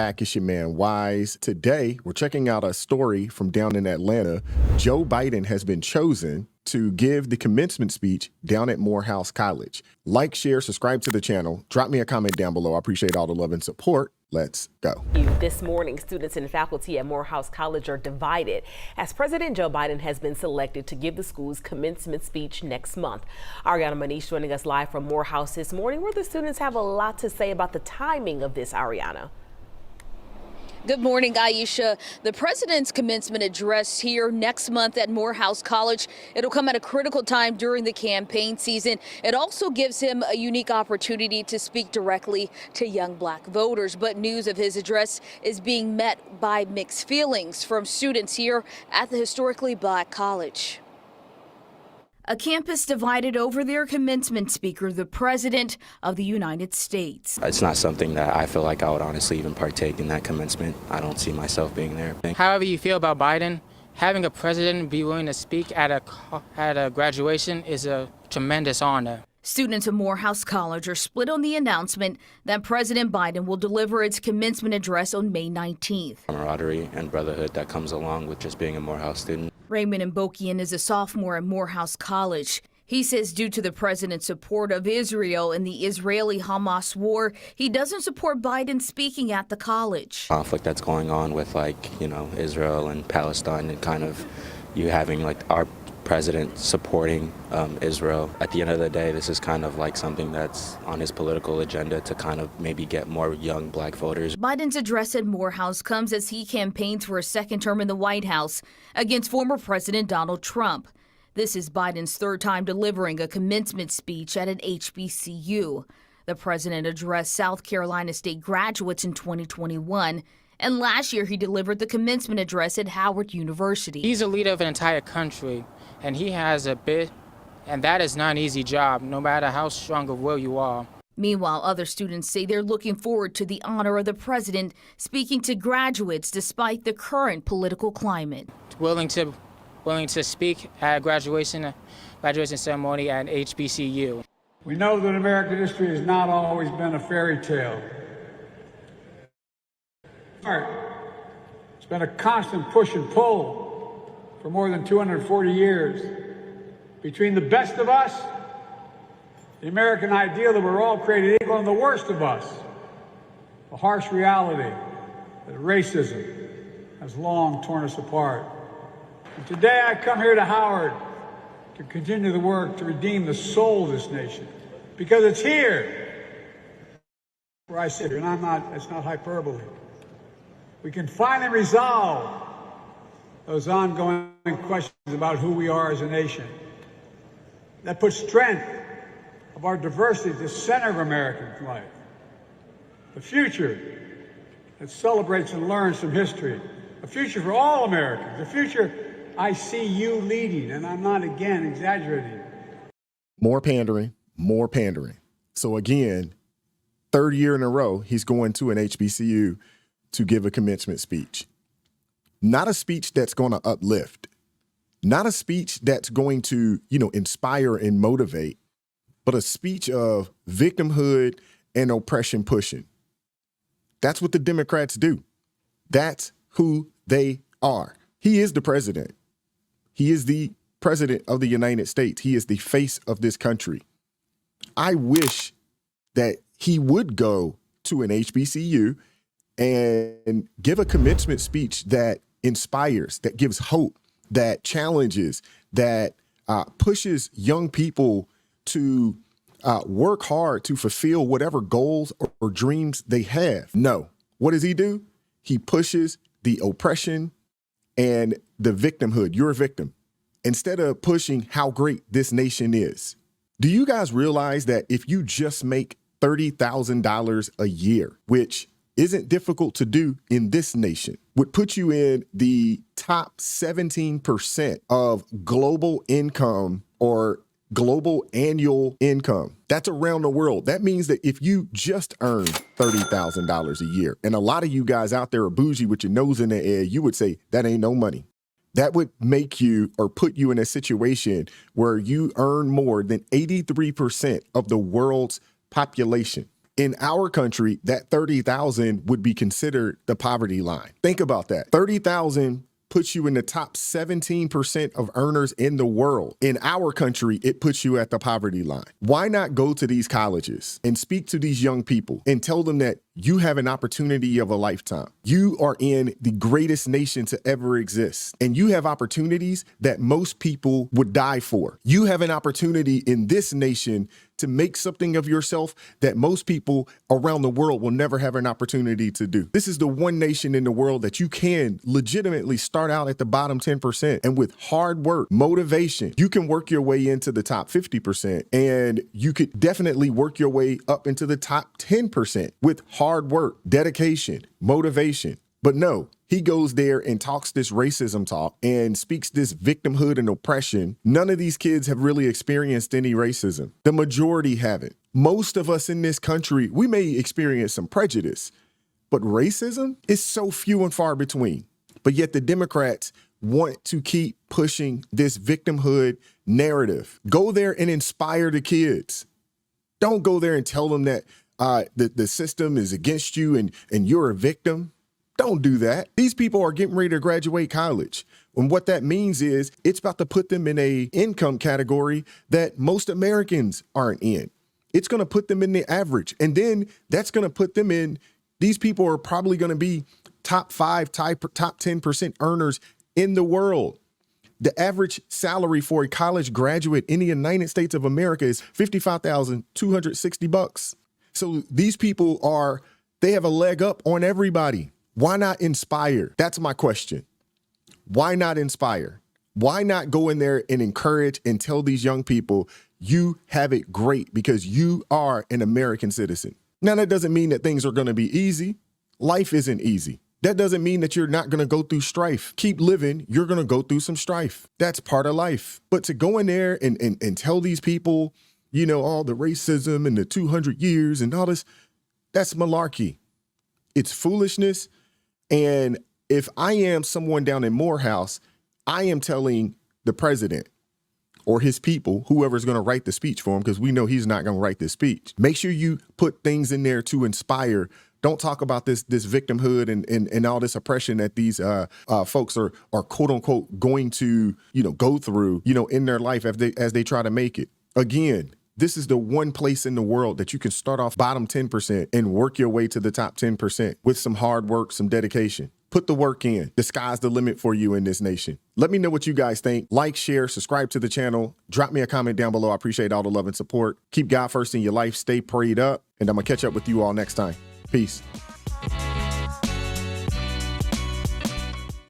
back. It's your man Wise. Today, we're checking out a story from down in Atlanta. Joe Biden has been chosen to give the commencement speech down at Morehouse College. Like, share, subscribe to the channel. Drop me a comment down below. I appreciate all the love and support. Let's go. This morning, students and faculty at Morehouse College are divided as President Joe Biden has been selected to give the school's commencement speech next month. Ariana Manish joining us live from Morehouse this morning, where the students have a lot to say about the timing of this. Ariana. Good morning, Aisha. The president's commencement address here next month at Morehouse College. It'll come at a critical time during the campaign season. It also gives him a unique opportunity to speak directly to young black voters. But news of his address is being met by mixed feelings from students here at the historically black college. A campus divided over their commencement speaker, the President of the United States. It's not something that I feel like I would honestly even partake in that commencement. I don't see myself being there. However you feel about Biden, having a president be willing to speak at a graduation is a tremendous honor. Students of Morehouse College are split on the announcement that President Biden will deliver its commencement address on May 19th. Camaraderie and brotherhood that comes along with just being a Morehouse student. Raymond Mbokian is a sophomore at Morehouse College. He says due to the president's support of Israel in the Israeli-Hamas war, he doesn't support Biden speaking at the college. Conflict that's going on with Israel and Palestine, and kind of you having our president supporting Israel. At the end of the day, this is kind of like something that's on his political agenda to kind of maybe get more young black voters. Biden's address at Morehouse comes as he campaigns for a second term in the White House against former President Donald Trump. This is Biden's third time delivering a commencement speech at an HBCU. The president addressed South Carolina State graduates in 2021. And last year, he delivered the commencement address at Howard University. He's a leader of an entire country, and he has a bit, and that is not an easy job, no matter how strong of will you are. Meanwhile, other students say they're looking forward to the honor of the president speaking to graduates despite the current political climate. Willing to speak at a graduation ceremony at HBCU. We know that American history has not always been a fairy tale. It's been a constant push and pull for more than 240 years between the best of us, the American ideal that we're all created equal, and the worst of us, the harsh reality that racism has long torn us apart. And today I come here to Howard to continue the work to redeem the soul of this nation, because it's here where I sit, and it's not hyperbole. We can finally resolve those ongoing questions about who we are as a nation. That puts strength of our diversity at the center of American life. The future that celebrates and learns from history. A future for all Americans. A future I see you leading, and I'm not, again, exaggerating. More pandering, more pandering. So again, third year in a row, he's going to an HBCU to give a commencement speech. Not a speech that's going to uplift, not a speech that's going to, inspire and motivate, but a speech of victimhood and oppression pushing. That's what the Democrats do. That's who they are. He is the president. He is the president of the United States. He is the face of this country. I wish that he would go to an HBCU and give a commencement speech that inspires, that gives hope, that challenges, that pushes young people to work hard to fulfill whatever goals or dreams they have. No. What does he do? He pushes the oppression and the victimhood. You're a victim. Instead of pushing how great this nation is. Do you guys realize that if you just make $30,000 a year, which isn't difficult to do in this nation, would put you in the top 17% of global income or global annual income? That's around the world. That means that if you just earn $30,000 a year, and a lot of you guys out there are bougie with your nose in the air, you would say that ain't no money. That would make you or put you in a situation where you earn more than 83% of the world's population. In our country, that 30,000 would be considered the poverty line. Think about that. 30,000 puts you in the top 17% of earners in the world. In our country, it puts you at the poverty line. Why not go to these colleges and speak to these young people and tell them that you have an opportunity of a lifetime? You are in the greatest nation to ever exist, and you have opportunities that most people would die for. You have an opportunity in this nation to make something of yourself that most people around the world will never have an opportunity to do. This is the one nation in the world that you can legitimately start out at the bottom 10%, and with hard work, motivation, you can work your way into the top 50%, and you could definitely work your way up into the top 10% with hard work, dedication, motivation. But no, he goes there and talks this racism talk and speaks this victimhood and oppression. None of these kids have really experienced any racism. The majority haven't. Most of us in this country, we may experience some prejudice, but racism is so few and far between. But yet the Democrats want to keep pushing this victimhood narrative. Go there and inspire the kids. Don't go there and tell them that the system is against you and you're a victim. Don't do that. These people are getting ready to graduate college. And what that means is it's about to put them in a income category that most Americans aren't in. It's going to put them in the average. And then that's going to put them in, these people are probably going to be top 5, top 10% earners in the world. The average salary for a college graduate in the United States of America is $55,260. So these people they have a leg up on everybody. Why not inspire? That's my question. Why not inspire? Why not go in there and encourage and tell these young people you have it great because you are an American citizen? Now, that doesn't mean that things are going to be easy. Life isn't easy. That doesn't mean that you're not going to go through strife. Keep living. You're going to go through some strife. That's part of life. But to go in there and tell these people, you know, all the racism and the 200 years and all this, that's malarkey. It's foolishness. And if I am someone down in Morehouse, I am telling the president or his people, whoever's going to write the speech for him, because we know he's not going to write this speech. Make sure you put things in there to inspire. Don't talk about this victimhood and all this oppression that these folks are quote unquote going to, you know, go through, you know, in their life as they try to make it. Again, this is the one place in the world that you can start off bottom 10% and work your way to the top 10% with some hard work, some dedication. Put the work in. The sky's the limit for you in this nation. Let me know what you guys think. Like, share, subscribe to the channel. Drop me a comment down below. I appreciate all the love and support. Keep God first in your life. Stay prayed up. And I'm going to catch up with you all next time. Peace.